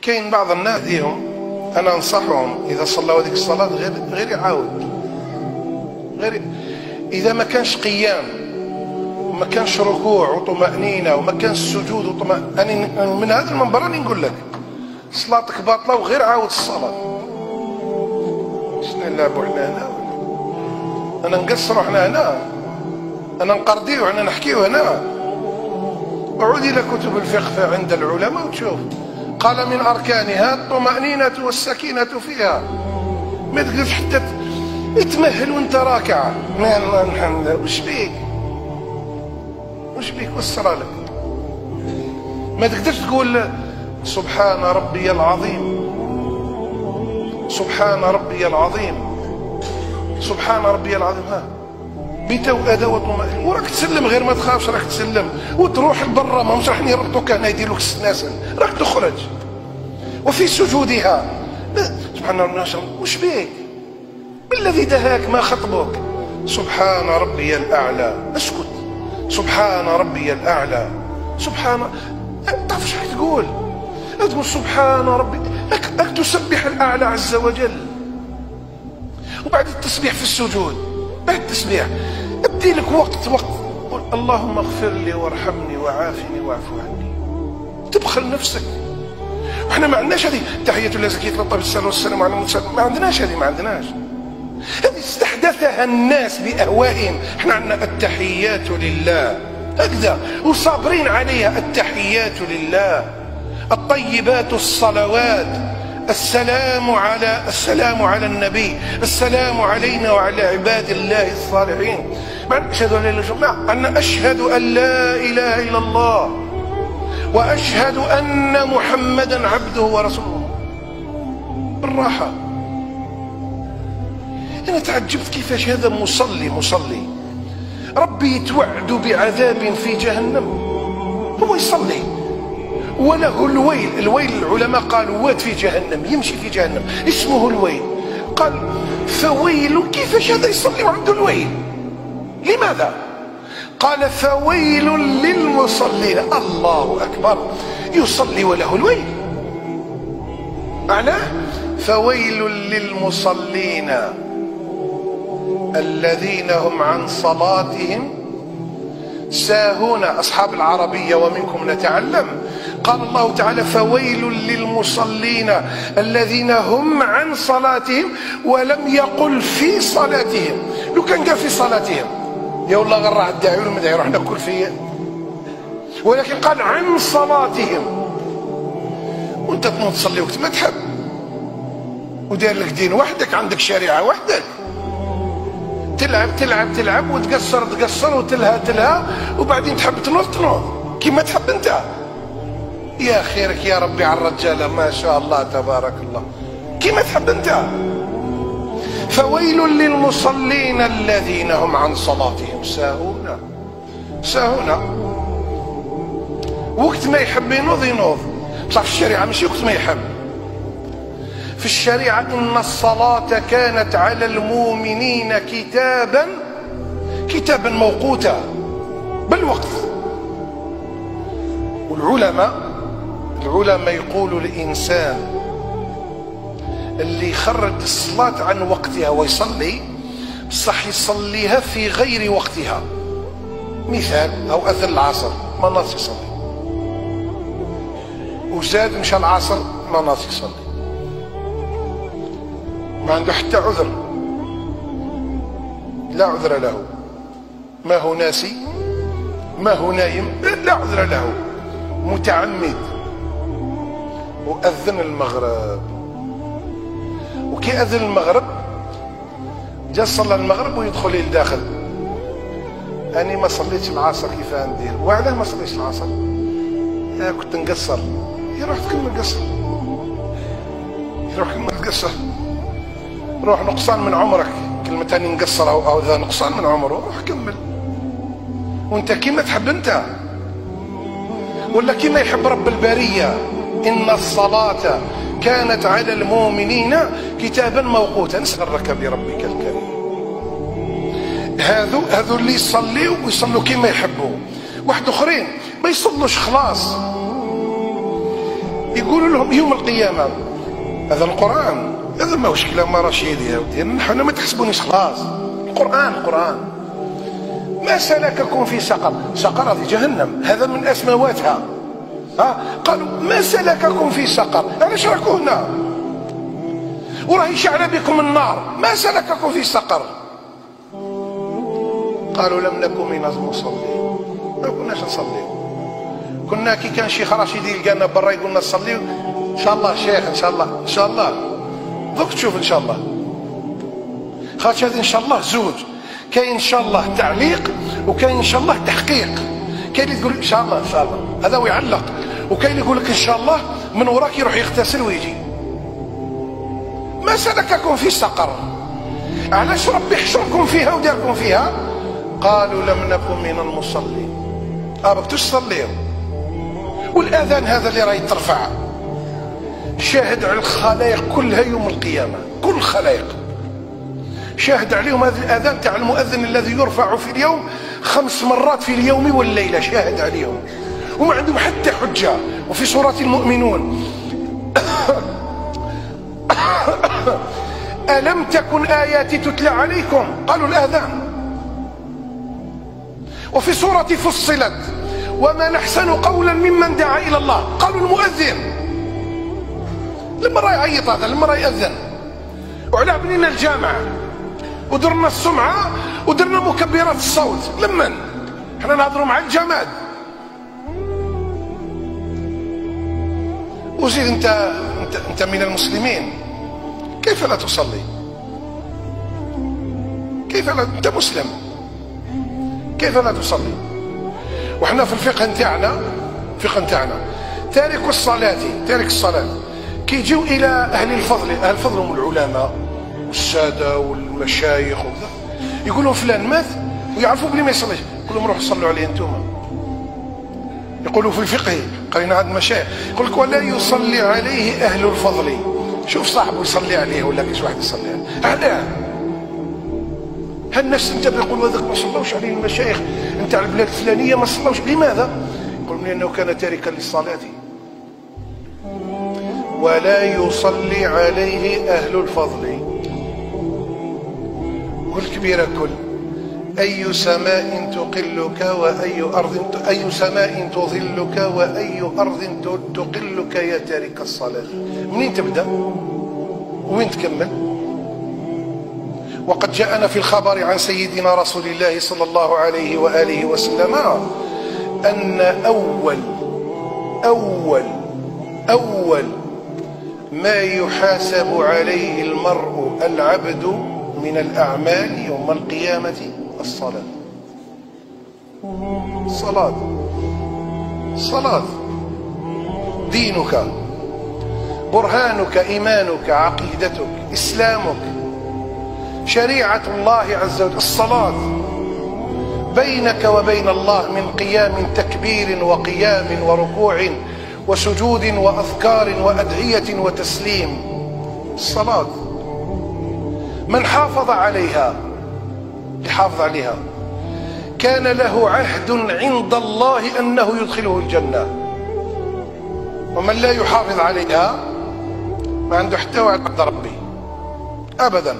كاين بعض الناس ديهم انا انصحهم اذا صلوا هذيك الصلاه غير يعاود، غير اذا ما كانش قيام وما كانش ركوع وطمأنينة وما كانش سجود وطمأنينة، من هذا المنبر راني نقول لك صلاتك باطله وغير عاود الصلاه. شنو نلعبوا حنا هنا؟ انا نقصروا حنا هنا، انا نقرديو حنا نحكيو هنا. عودي الى كتب الفقه عند العلماء وتشوف قال من اركانها الطمأنينة والسكينة فيها. ما تقدرش حتى تمهل وانت راكع. وش بيك؟ وش بيك؟ وسر لك. ما تقدرش تقول سبحان ربي العظيم، سبحان ربي العظيم، سبحان ربي العظيم. ها بتوأدة وطمأنينة وراك تسلم، غير ما تخافش راك تسلم وتروح لبرا. ما مش راح يربطوك هنا يديروك السناسل، راك تخرج. وفي سجودها سبحان الله. وش بيك؟ بالذي دهاك ما خطبك؟ سبحان ربي الأعلى. اسكت. سبحان ربي الأعلى. سبحان، تعرف ايش راح تقول؟ تقول سبحان ربي، راك تسبح الأعلى عز وجل. وبعد التسبيح في السجود، بعد التسبيح ابدي لك وقت قل اللهم اغفر لي وارحمني وعافني واعف عني. تبخل نفسك. احنا ما عندناش هذه تحية الله زكية الله بالصلاة والسلام على المرسلين، ما عندناش هذه، ما عندناش. هذه استحدثها الناس بأهوائهم. احنا عندنا التحيات لله هكذا وصابرين عليها. التحيات لله، الطيبات الصلوات، السلام على النبي، السلام علينا وعلى عباد الله الصالحين. أشهد أن لا إله إلا الله، أنا أشهد أن لا إله إلا الله وأشهد أن محمدا عبده ورسوله. بالراحة. أنا تعجبت كيفاش هذا مصلي ربي يتوعد بعذاب في جهنم، هو يصلي وله الويل. العلماء قالوا واد في جهنم، يمشي في جهنم اسمه الويل. قال فويل، كيفاش هذا يصلي وعنده الويل؟ لماذا؟ قال فويل للمصلين. الله أكبر، يصلي وله الويل. معناه فويل للمصلين الذين هم عن صلاتهم ساهون. أصحاب العربية ومنكم نتعلم. قال الله تعالى فويل للمصلين الذين هم عن صلاتهم، ولم يقل في صلاتهم. لو كان قال في صلاتهم يا والله غير راح الداعي ولا ما داعي راح ناكل فيه، ولكن قال عن صلاتهم. وانت تنوض تصلي وقت ما تحب، وداير لك دين وحدك، عندك شريعة وحدك، تلعب وتقصر وتلهى وبعدين تحب تنوض كيما تحب انت. يا خيرك يا ربي على الرجالة، ما شاء الله تبارك الله، كيما تحب انت. فويل للمصلين الذين هم عن صلاتهم ساهون. وقت ما يحب ينوض. بصح في الشريعة ماشي وقت ما يحب. في الشريعة إن الصلاة كانت على المؤمنين كتابا موقوتا بالوقت. والعلماء يقولوا الإنسان اللي يخرج الصلاة عن وقتها ويصلي بصح يصليها في غير وقتها. مثال، أو أذن العصر ما ناس يصلي، وزاد مشى العصر ما ناس يصلي، ما عنده حتى عذر، لا عذر له. ما هو ناسي، ما هو نايم، لا عذر له. متعمد. وأذن المغرب، وكي أذن المغرب جا صلى المغرب ويدخل لداخل. أنا ما صليتش العصر كيف ندير. وعلاه ما صليتش العصر؟ كنت نقصر. يروح تكمل قصر، يروح كمل قصر، روح نقصان من عمرك. كلمة تاني نقصر أو ذا نقصان من عمره، روح كمل. وانت كيما تحب انت، ولا كيما يحب رب البرية. إن الصلاة كانت على المؤمنين كتابا موقوتا. نسألك بربك الكريم. هذو اللي يصليوا ويصلوا كيما يحبوا. واحد اخرين ما يصلوش خلاص، يقولوا لهم يوم القيامة. هذا القرآن، هذا ماهوش كلام رشيد يا ودي، نحن ما تحسبونيش خلاص. القرآن ما سلككم في سقر؟ سقر هذه جهنم، هذا من أسماواتها. قالوا ما سلككم في سقر؟ علاش راكم هنا؟ وراهي شعل بكم النار، ما سلككم في سقر؟ قالوا لم نكن من المصلين، ما كناش نصليو. كنا كي كان شيخ رشيد يلقانا برا يقول لنا نصليو ان شاء الله شيخ، ان شاء الله دوك تشوف ان شاء الله. خاطر هذه ان شاء الله زوج، كاين ان شاء الله تعليق وكاين ان شاء الله تحقيق. كاين اللي تقول ان شاء الله هذا ويعلق، وكاين اللي يقول لك ان شاء الله من وراك يروح يغتسل ويجي. ما سلككم في سقر؟ علاش ربي حشركم فيها وداركم فيها؟ قالوا لم نكن من المصلين. بكتوش تصليو. والاذان هذا اللي راهي ترفع شاهد على الخلائق كلها يوم القيامه، كل الخلائق شاهد عليهم. هذا الاذان تاع المؤذن الذي يرفع في اليوم 5 مرات في اليوم والليله، شاهد عليهم وما عندهم حتى حجه. وفي سوره المؤمنون ألم تكن آياتي تتلى عليكم؟ قالوا الآذان. وفي سورة فصلت وما نحسن قولا ممن دعا إلى الله، قالوا المؤذن. لما راه يعيط هذا، لما راه يأذن. وعلى بنينا الجامع ودرنا السمعة ودرنا مكبرات الصوت. لمن احنا نهضروا مع الجماد. وزيد انت من المسلمين، كيف لا تصلي؟ كيف لا؟ انت مسلم، كيف لا تصلي؟ وحنا في الفقه نتاعنا تارك الصلاة كي يجوا الى اهل الفضل هم العلماء والساده والمشايخ وكذا، يقولوا فلان مات ويعرفوا بلي ما يصليش، يقول لهم روحوا صلوا عليه انتم. يقولوا في الفقه قرينا عند المشايخ يقول لك ولا يصلي عليه اهل الفضل. شوف صاحبه يصلي عليه ولا كاش واحد يصلي عليه، علاه؟ هالناس انت بيقولوا هذاك ما صلوش عليه المشايخ نتاع البلاد الفلانيه ما صلوش، لماذا؟ يقول لانه كان تاركا للصلاه. ولا يصلي عليه اهل الفضل. كل كبيره كل أي سماء تقلك أي سماء تظلك وأي أرض تقلك يا تارك الصلاة. منين تبدأ وين تكمل؟ وقد جاءنا في الخبر عن سيدنا رسول الله صلى الله عليه وآله وسلم أن أول ما يحاسب عليه المرء العبد من الأعمال يوم القيامة الصلاة. دينك، برهانك، إيمانك، عقيدتك، إسلامك، شريعة الله عز وجل. الصلاة بينك وبين الله من قيام تكبير وقيام وركوع وسجود وأذكار وأدعية وتسليم. الصلاة من حافظ عليها كان له عهد عند الله أنه يدخله الجنة، ومن لا يحافظ عليها ما عنده حتى وعد عند ربي أبدا.